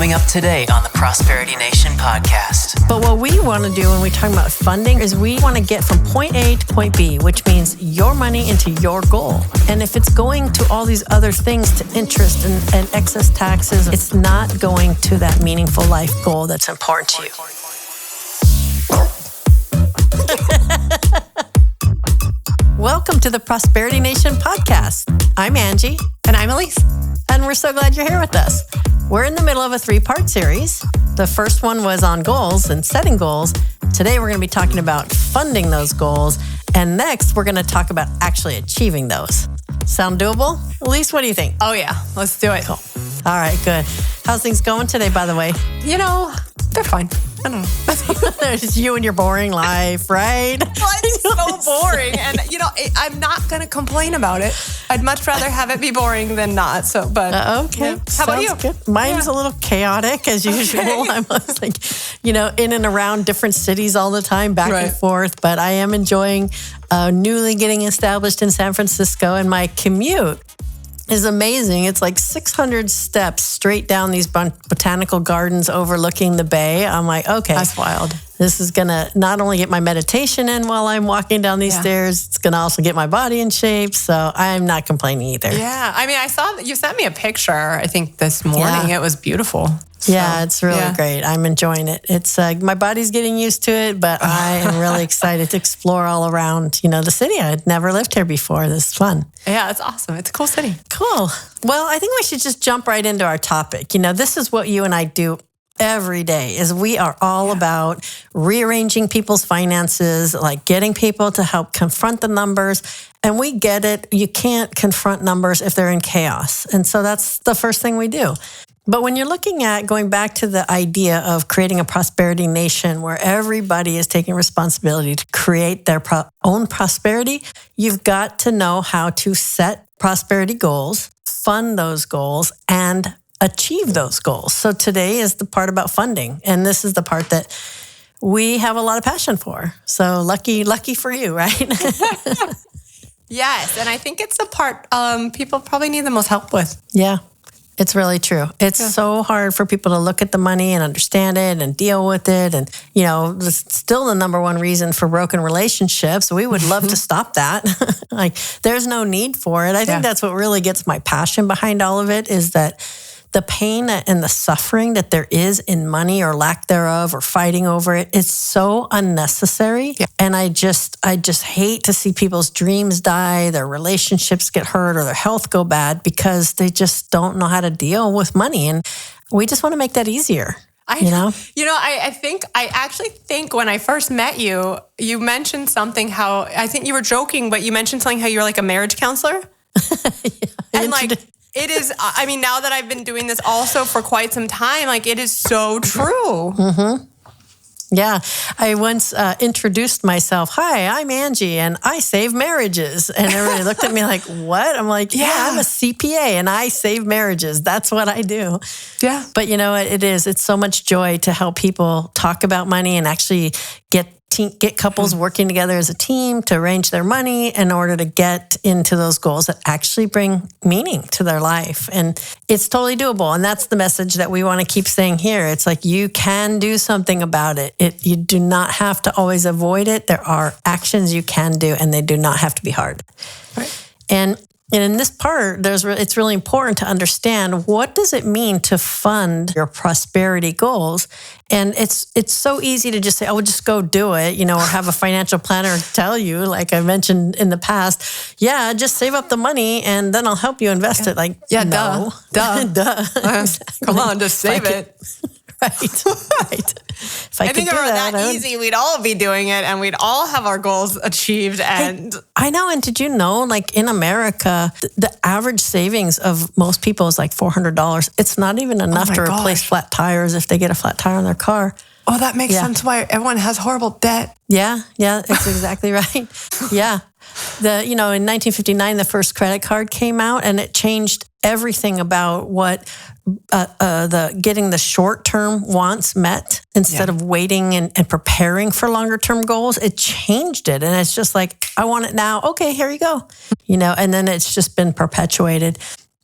coming up today on the Prosperity Nation podcast. But what we want to do when we talk about funding is we want to get from point A to point B, which means your money into your goal. And if it's going to all these other things, to interest and excess taxes, it's not going to that meaningful life goal that's important to you. Welcome to the Prosperity Nation podcast. I'm Angie. And I'm Elise. And we're so glad you're here with us. We're in the middle of a 3-part series. The first one was on goals and setting goals. Today we're going to be talking about funding those goals. And next we're going to talk about actually achieving those. Sound doable? Elise, what do you think? Oh yeah, let's do it. Cool. All right, good. How's things going today, by the way? You know, they're fine. I don't know. It's you and your boring life, right? Well, it's so boring. And, you know, I'm not going to complain about it. I'd much rather have it be boring than not. So, but okay. Yeah. How about you? Good. Mine's a little chaotic as usual. I'm like, in and around different cities all the time, back and forth. But I am enjoying newly getting established in San Francisco, and my commute is amazing. It's like 600 steps straight down these botanical gardens overlooking the bay. I'm like, okay. That's wild. This is going to not only get my meditation in while I'm walking down these stairs, it's going to also get my body in shape. So I'm not complaining either. Yeah. I mean, I saw that you sent me a picture, I think this morning. It was beautiful. Yeah, it's really great. I'm enjoying it. It's my body's getting used to it, but I am really excited to explore all around, the city. I'd never lived here before. This is fun. Yeah, it's awesome. It's a cool city. Cool. Well, I think we should just jump right into our topic. This is what you and I do every day, is we are all about rearranging people's finances, like getting people to help confront the numbers. And we get it. You can't confront numbers if they're in chaos. And so that's the first thing we do. But when you're looking at going back to the idea of creating a prosperity nation where everybody is taking responsibility to create their own prosperity, you've got to know how to set prosperity goals, fund those goals, and achieve those goals. So today is the part about funding. And this is the part that we have a lot of passion for. So lucky for you, right? Yes. And I think it's the part people probably need the most help with. Yeah. It's really true. It's so hard for people to look at the money and understand it and deal with it. And, it's still the number one reason for broken relationships. We would love to stop that. Like, there's no need for it. I think that's what really gets my passion behind all of it, is that the pain and the suffering that there is in money or lack thereof or fighting over it is so unnecessary. Yeah. And I just hate to see people's dreams die, their relationships get hurt, or their health go bad because they just don't know how to deal with money. And we just want to make that easier. I actually think when I first met you, you mentioned something how, I think you were joking, but you mentioned something how you're like a marriage counselor. And it is, now that I've been doing this also for quite some time, it is so true. Mm-hmm. Yeah. I once introduced myself. Hi, I'm Angie, and I save marriages. And everybody looked at me like, what? I'm like, I'm a CPA, and I save marriages. That's what I do. Yeah. But you know what? It's so much joy to help people talk about money and actually get couples working together as a team to arrange their money in order to get into those goals that actually bring meaning to their life. And it's totally doable. And that's the message that we want to keep saying here. It's like, you can do something about it. You do not have to always avoid it. There are actions you can do, and they do not have to be hard. Right. And in this part, it's really important to understand, what does it mean to fund your prosperity goals? And it's so easy to just say, oh, just go do it, or have a financial planner tell you, like I mentioned in the past, just save up the money and then I'll help you invest it. Like, no. Duh. Exactly. Come on, just save it. Right. If I think if it were that easy, we'd all be doing it and we'd all have our goals achieved. And I know. And did you know, in America, the average savings of most people is like $400. It's not even enough to replace flat tires if they get a flat tire on their car. Oh, that makes sense why everyone has horrible debt. Yeah, that's exactly right. Yeah. In 1959, the first credit card came out, and it changed everything about what getting the short-term wants met instead of waiting and preparing for longer-term goals. It changed it, and it's just like, I want it now. Okay, here you go. And then it's just been perpetuated.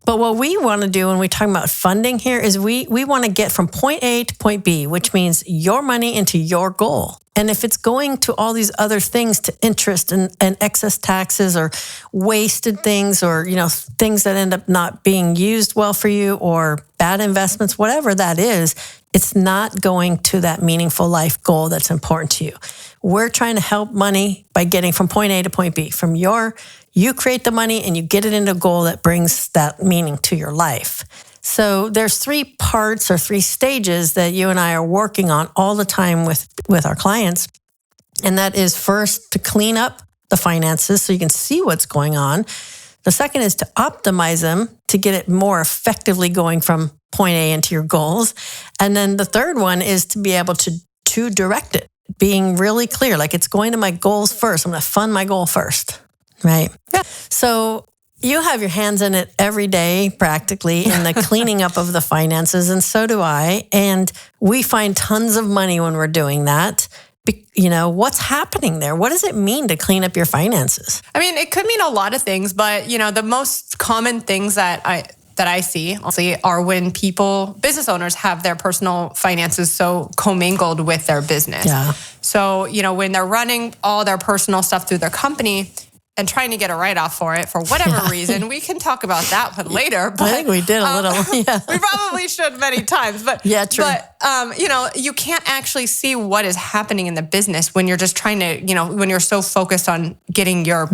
But what we want to do when we talk about funding here is we want to get from point A to point B, which means your money into your goal. And if it's going to all these other things, to interest and excess taxes or wasted things, or, things that end up not being used well for you, or bad investments, whatever that is, it's not going to that meaningful life goal that's important to you. We're trying to help money by getting from point A to point B. You create the money and you get it into a goal that brings that meaning to your life. So there's 3 parts or 3 stages that you and I are working on all the time with our clients. And that is, first, to clean up the finances so you can see what's going on. The second is to optimize them to get it more effectively going from point A into your goals. And then the third one is to be able to direct it, being really clear, like it's going to my goals first. I'm going to fund my goal first, right? Yeah. So you have your hands in it every day, practically, in the cleaning up of the finances, and so do I. And we find tons of money when we're doing that. What's happening there? What does it mean to clean up your finances? I mean, it could mean a lot of things, but the most common things that I see, honestly, are when business owners, have their personal finances so commingled with their business. Yeah. So, when they're running all their personal stuff through their company and trying to get a write-off for it for whatever reason, we can talk about that one later. But, I think we did a little. Yeah. We probably should many times, but yeah, true. But you can't actually see what is happening in the business when you're just trying to, when you're so focused on getting your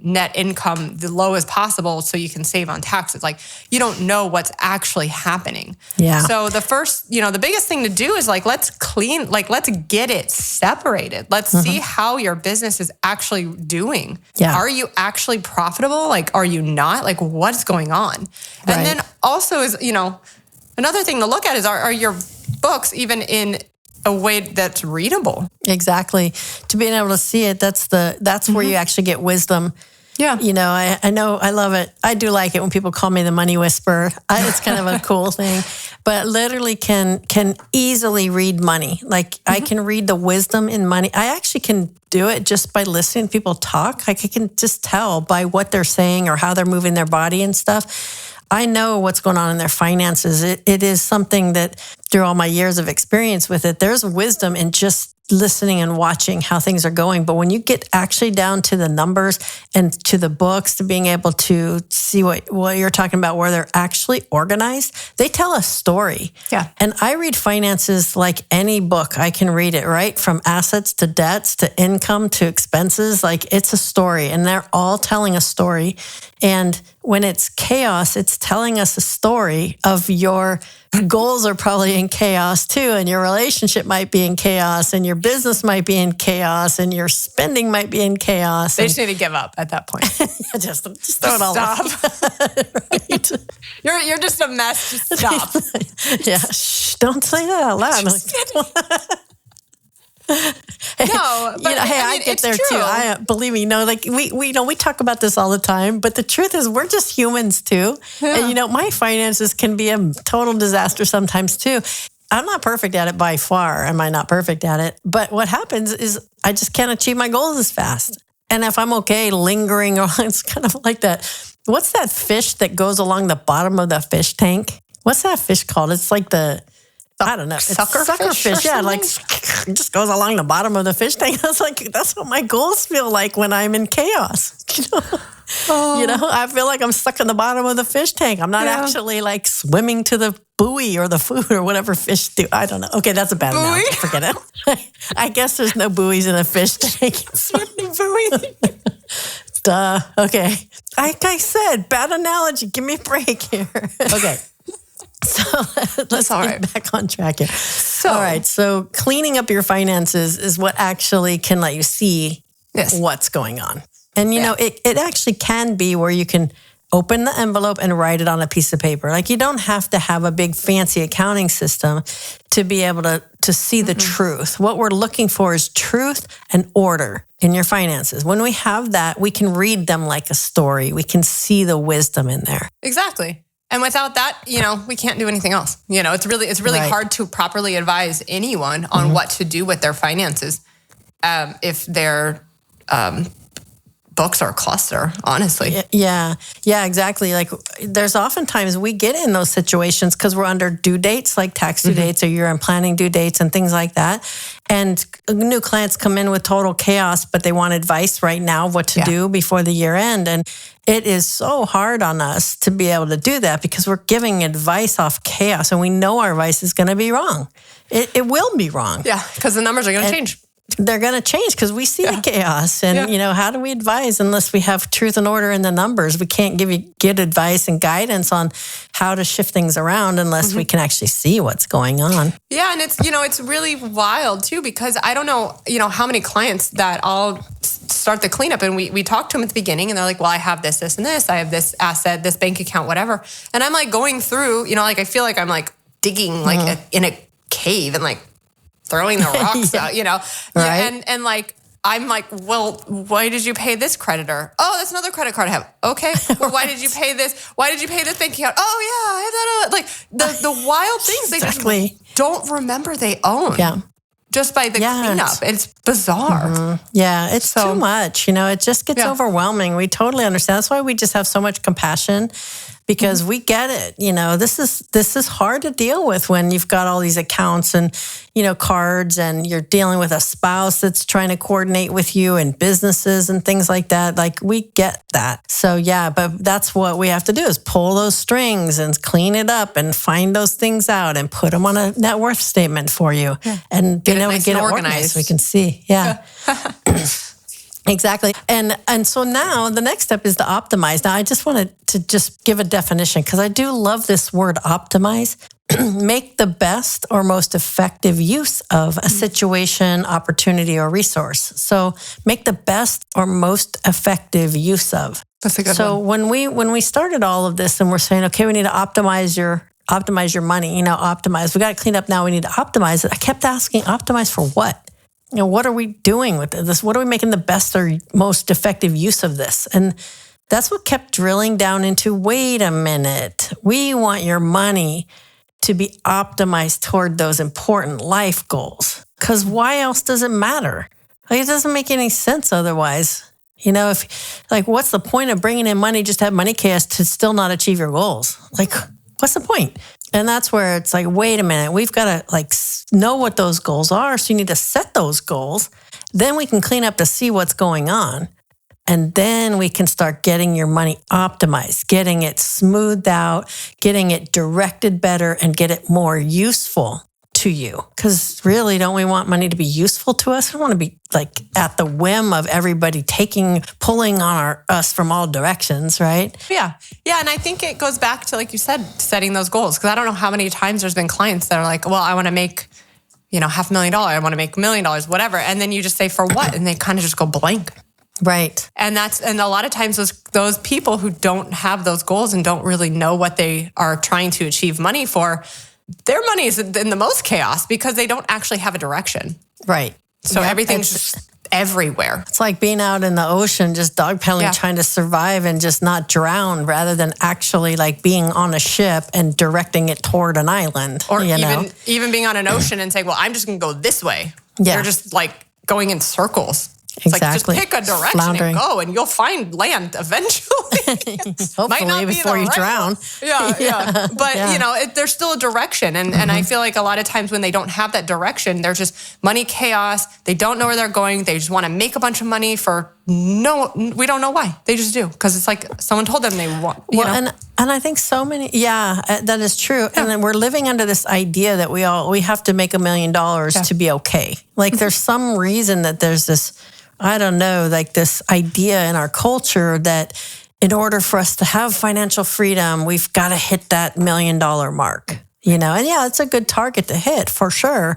net income the low as possible so you can save on taxes. Like, you don't know what's actually happening. Yeah. So the first, the biggest thing to do is let's get it separated. Let's see how your business is actually doing. Yeah. Are you actually profitable? Are you not? What's going on? Right. And then also is, another thing to look at is, are your books even in a way that's readable? Exactly. To being able to see it, that's where you actually get wisdom. Yeah. I know, I love it. I do like it when people call me the money whisperer. It's kind of a cool thing, but literally can easily read money. I can read the wisdom in money. I actually can do it just by listening to people talk. I can just tell by what they're saying or how they're moving their body and stuff. I know what's going on in their finances. It is something that, through all my years of experience with it, there's wisdom in just listening and watching how things are going. But when you get actually down to the numbers and to the books, to being able to see what you're talking about, where they're actually organized, they tell a story. Yeah. And I read finances like any book. I can read it, right? From assets to debts to income to expenses. It's a story, and they're all telling a story. And when it's chaos, it's telling us a story of your goals are probably in chaos too, and your relationship might be in chaos, and your business might be in chaos, and your spending might be in chaos. They just need to give up at that point. just throw it all stop. Right. You're just a mess. Just stop. Yeah. Shh, don't say that out loud. No, but I get there true. too. Believe me, we talk about this all the time, but the truth is we're just humans too. Yeah. And my finances can be a total disaster sometimes too. I'm not perfect at it by far. Am I not perfect at it? But what happens is I just can't achieve my goals as fast. And if I'm okay lingering, it's kind of like that. What's that fish that goes along the bottom of the fish tank? What's that fish called? It's like I don't know. Sucker fish. Yeah, it just goes along the bottom of the fish tank. I was like, that's what my goals feel like when I'm in chaos. I feel like I'm stuck in the bottom of the fish tank. I'm not actually swimming to the buoy or the food or whatever fish do. I don't know. Okay, that's a bad analogy. Forget it. I guess there's no buoys in a fish tank. Buoy. Duh. Okay. Like I said, bad analogy. Give me a break here. Okay. So let's get back on track here. All right. So cleaning up your finances is what actually can let you see what's going on. And, it actually can be where you can open the envelope and write it on a piece of paper. You don't have to have a big fancy accounting system to be able to see the truth. What we're looking for is truth and order in your finances. When we have that, we can read them like a story. We can see the wisdom in there. Exactly. And without that, we can't do anything else. It's really hard to properly advise anyone on what to do with their finances if they're books are a cluster, honestly. Yeah, exactly. Like there's oftentimes we get in those situations because we're under due dates, like tax due dates or year-end planning due dates and things like that. And new clients come in with total chaos, but they want advice right now of what to do before the year end. And it is so hard on us to be able to do that because we're giving advice off chaos and we know our advice is going to be wrong. It will be wrong. Yeah, because the numbers are going to change. They're going to change because we see the chaos. And, how do we advise unless we have truth and order in the numbers? We can't give you good advice and guidance on how to shift things around unless we can actually see what's going on. Yeah. And it's, it's really wild too, because I don't know, how many clients that I'll start the cleanup and we talk to them at the beginning and they're like, well, I have this, and this, I have this asset, this bank account, whatever. And I'm like going through, I feel like I'm like digging like in a cave and like throwing the rocks out, Right. And like, I'm like, well, why did you pay this creditor? Oh, that's another credit card I have. Okay. Well, why did you pay this? Why did you pay this bank account? Oh yeah, I have that. Like the wild things they just don't remember they own. Yeah. Just by the cleanup. It's bizarre. Yeah, it's too much. It just gets overwhelming. We totally understand. That's why we just have so much compassion because we get it. This is hard to deal with when you've got all these accounts and, cards and you're dealing with a spouse that's trying to coordinate with you and businesses and things like that. Like we get that. So but that's what we have to do is pull those strings and clean it up and find those things out and put them on a net worth statement for you. And get it organized. We can see. Yeah. Exactly. And so now the next step is to optimize. Now I just wanted to just give a definition because I do love this word optimize. Make the best or most effective use of a situation, opportunity, or resource. So make the best or most effective use of. That's a good one. So when we started all of this and we're saying, okay, we need to optimize your money, optimize. We got to clean up now. We need to optimize it. I kept asking, optimize for what? What are we doing with this? What are we making the best or most effective use of this? And that's what kept drilling down into, wait a minute. We want your money to be optimized toward those important life goals. Because why else does it matter? It doesn't make any sense otherwise. What's the point of bringing in money just to have money chaos to still not achieve your goals? What's the point? And that's where it's like, wait a minute, we've got to know what those goals are. So you need to set those goals. Then we can clean up to see what's going on. And then we can start getting your money optimized, getting it smoothed out, getting it directed better, and get it more useful to you. Because really, don't we want money to be useful to us? We don't want to be at the whim of everybody pulling on us from all directions, right? Yeah. And I think it goes back to, like you said, setting those goals. Because I don't know how many times there's been clients that are like, well, I want to make, $500,000. I want to make $1 million, whatever. And then you just say, for what? And they kind of just go blank. Right. And a lot of times those people who don't have those goals and don't really know what they are trying to achieve money for, their money is in the most chaos because they don't actually have a direction. Right. So everything's just everywhere. It's like being out in the ocean, just dogpedaling, trying to survive and just not drown rather than actually being on a ship and directing it toward an island. Or even being on an ocean and saying, well, I'm just going to go this way. Yeah. You're just going in circles. It's exactly. Just pick a direction and go, and you'll find land eventually. Hopefully, before you drown. Yeah. But, there's still a direction. And I feel like a lot of times when they don't have that direction, they're just money chaos. They don't know where they're going. They just want to make a bunch of money we don't know why. They just do. Because it's like someone told them they want, And I think so many, that is true. Yeah. And then we're living under this idea that we have to make $1 million to be okay. There's some reason that there's this, I don't know, this idea in our culture that in order for us to have financial freedom, we've got to hit that $1 million mark, And it's a good target to hit for sure.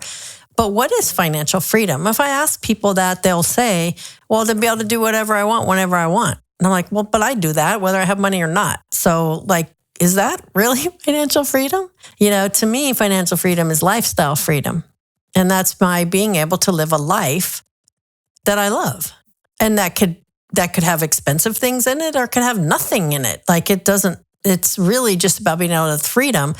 But what is financial freedom? If I ask people that, they'll say, well, to be able to do whatever I want, whenever I want. And I'm like, well, but I do that whether I have money or not. So is that really financial freedom? To me, financial freedom is lifestyle freedom. And that's my being able to live a life that I love. And that could have expensive things in it or could have nothing in it. It's really just about being able to have freedom.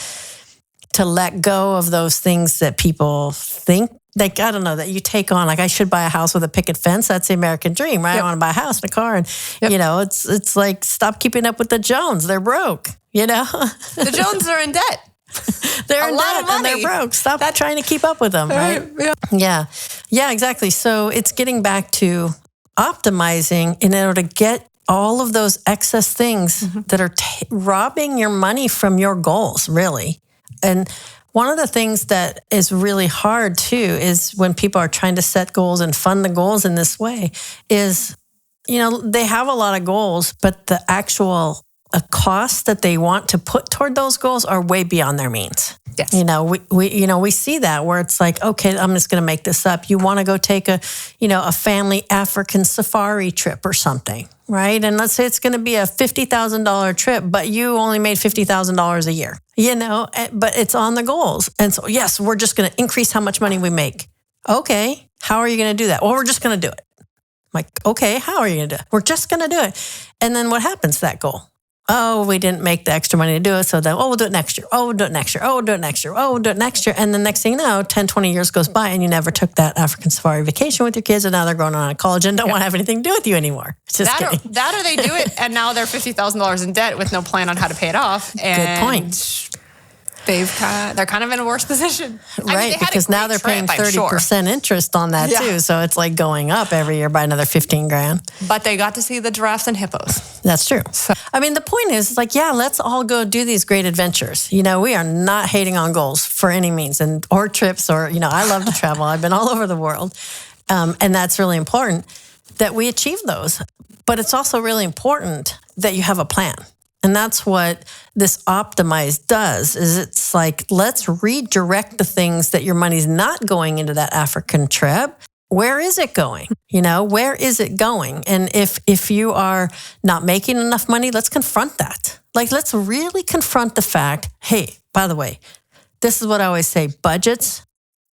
to let go of those things that people think, like, I don't know, that you take on. Like, I should buy a house with a picket fence. That's the American dream, right? I want to buy a house and a car. And, it's like, stop keeping up with the Jones. They're broke, The Jones are in debt. They're in debt and they're broke. Stop trying to keep up with them, right? Yeah, exactly. So it's getting back to optimizing in order to get all of those excess things that are robbing your money from your goals, really. And one of the things that is really hard too is when people are trying to set goals and fund the goals in this way is, they have a lot of goals, but the actual cost that they want to put toward those goals are way beyond their means. Yes. We see that where it's like, okay, I'm just going to make this up. You want to go take a family African safari trip or something, right? And let's say it's going to be a $50,000 trip, but you only made $50,000 a year, but it's on the goals. And so, yes, we're just going to increase how much money we make. Okay. How are you going to do that? Well, we're just going to do it. I'm like, okay, how are you going to do it? We're just going to do it. And then what happens to that goal? Oh, we didn't make the extra money to do it. So then, we'll do it next year. Oh, we'll do it next year. Oh, we'll do it next year. Oh, we'll do it next year. And the next thing you know, 10, 20 years goes by and you never took that African safari vacation with your kids. And now they're going on to college and don't want to have anything to do with you anymore. Just kidding. That or they do it and now they're $50,000 in debt with no plan on how to pay it off. And good point. They're kind of in a worse position. Right, because now they're paying 30% interest on that too. So it's like going up every year by another $15,000. But they got to see the giraffes and hippos. That's true. So, the point is like, let's all go do these great adventures. We are not hating on goals for any means or trips or, I love to travel. I've been all over the world. And that's really important that we achieve those. But it's also really important that you have a plan. And that's what this optimize does, is it's like, let's redirect the things that your money's not going into that African trip. Where is it going? Where is it going? And if you are not making enough money, let's confront that. Like, let's really confront the fact, hey, by the way, this is what I always say, budgets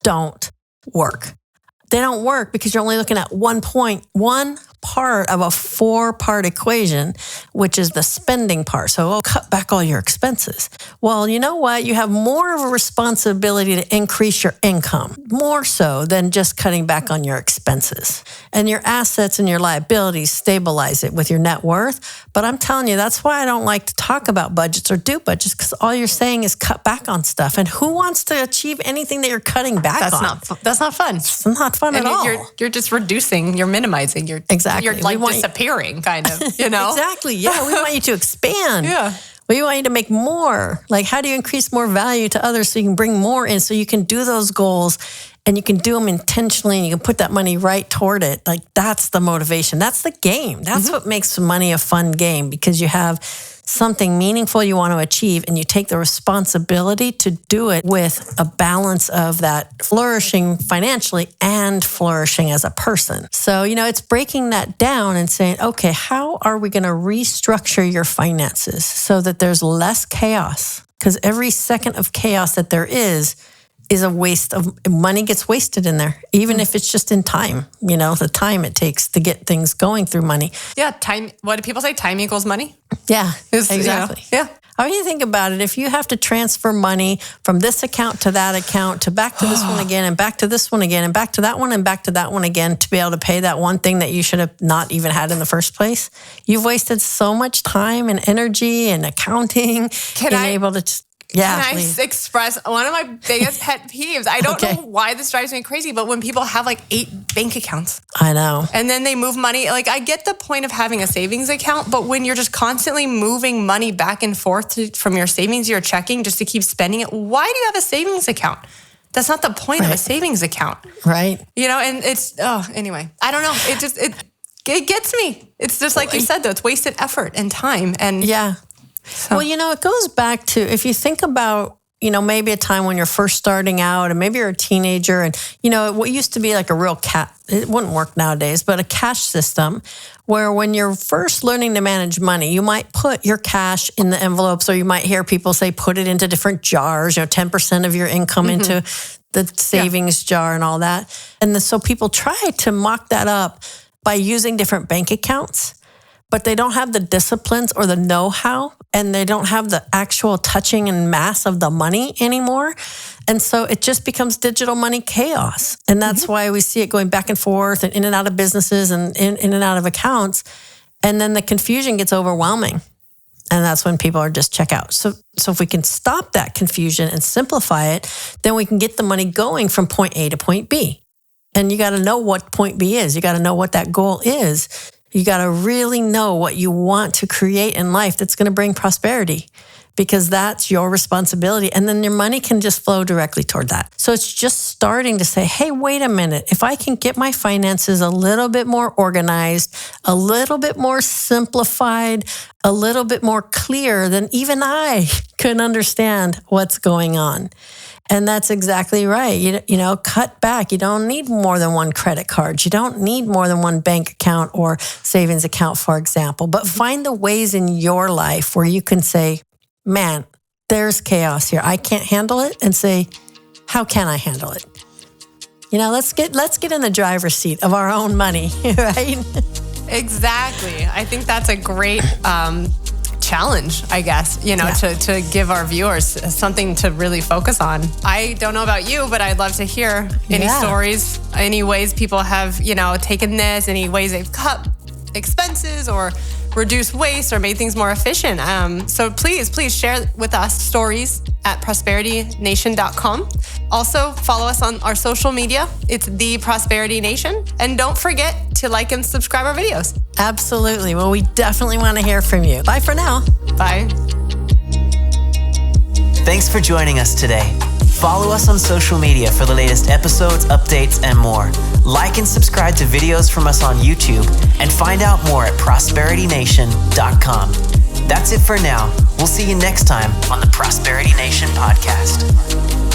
don't work. They don't work because you're only looking at one part of a 4-part equation, which is the spending part. So, cut back all your expenses. Well, you know what? You have more of a responsibility to increase your income, more so than just cutting back on your expenses. And your assets and your liabilities, stabilize it with your net worth. But I'm telling you, that's why I don't like to talk about budgets or do budgets, because all you're saying is cut back on stuff. And who wants to achieve anything that you're cutting back on? That's not fun. It's not fun at all. You're just reducing, you're minimizing, Exactly. You're like disappearing, kind of, Exactly. Yeah. We want you to expand. Yeah. We want you to make more. Like, how do you increase more value to others so you can bring more in, so you can do those goals and you can do them intentionally and you can put that money right toward it. Like, that's the motivation. That's the game. That's what makes money a fun game, because you have something meaningful you want to achieve and you take the responsibility to do it with a balance of that flourishing financially and flourishing as a person. So, it's breaking that down and saying, okay, how are we going to restructure your finances so that there's less chaos? Because every second of chaos that there is a waste of money, gets wasted in there, even if it's just in time, the time it takes to get things going through money. Yeah. Time. What do people say? Time equals money. Yeah, exactly. Yeah. I mean, you think about it. If you have to transfer money from this account to that account to back to this one again and back to this one again and back to that one and back to that one again to be able to pay that one thing that you should have not even had in the first place, you've wasted so much time and energy and accounting. Can I express one of my biggest pet peeves? I don't know why this drives me crazy, but when people have like 8 bank accounts. I know. And then they move money. Like, I get the point of having a savings account, but when you're just constantly moving money back and forth from your savings to your checking just to keep spending it, why do you have a savings account? That's not the point of a savings account. Right. And it's, anyway, I don't know. It gets me. It's just like you said, though, it's wasted effort and time. And yeah. So. Well, it goes back to, if you think about, maybe a time when you're first starting out and maybe you're a teenager and, what used to be like a real it wouldn't work nowadays, but a cash system where when you're first learning to manage money, you might put your cash in the envelopes, or you might hear people say, put it into different jars, 10% of your income into the savings jar and all that. And so people try to mock that up by using different bank accounts. but they don't have the disciplines or the know-how, and they don't have the actual touching and mass of the money anymore. And so it just becomes digital money chaos. And that's why we see it going back and forth and in and out of businesses and in and out of accounts. And then the confusion gets overwhelming. And that's when people are just check out. So if we can stop that confusion and simplify it, then we can get the money going from point A to point B. And you got to know what point B is. You got to know what that goal is. You got to really know what you want to create in life that's going to bring prosperity, because that's your responsibility. And then your money can just flow directly toward that. So it's just starting to say, hey, wait a minute. If I can get my finances a little bit more organized, a little bit more simplified, a little bit more clear, then even I can understand what's going on. And that's exactly right. You know, cut back. You don't need more than one credit card. You don't need more than one bank account or savings account, for example. But find the ways in your life where you can say, man, there's chaos here. I can't handle it. And say, how can I handle it? You know, let's get in the driver's seat of our own money, right? Exactly. I think that's a great challenge, I guess, you know, to give our viewers something to really focus on. I don't know about you, but I'd love to hear any stories, any ways people have, you know, taken this, any ways they've cut expenses or reduced waste or made things more efficient. So please share with us stories at prosperitynation.com. Also, follow us on our social media. It's The Prosperity Nation. And don't forget to like and subscribe our videos. Absolutely. Well, we definitely want to hear from you. Bye for now. Bye. Thanks for joining us today. Follow us on social media for the latest episodes, updates, and more. Like and subscribe to videos from us on YouTube, and find out more at prosperitynation.com. That's it for now. We'll see you next time on the Prosperity Nation podcast.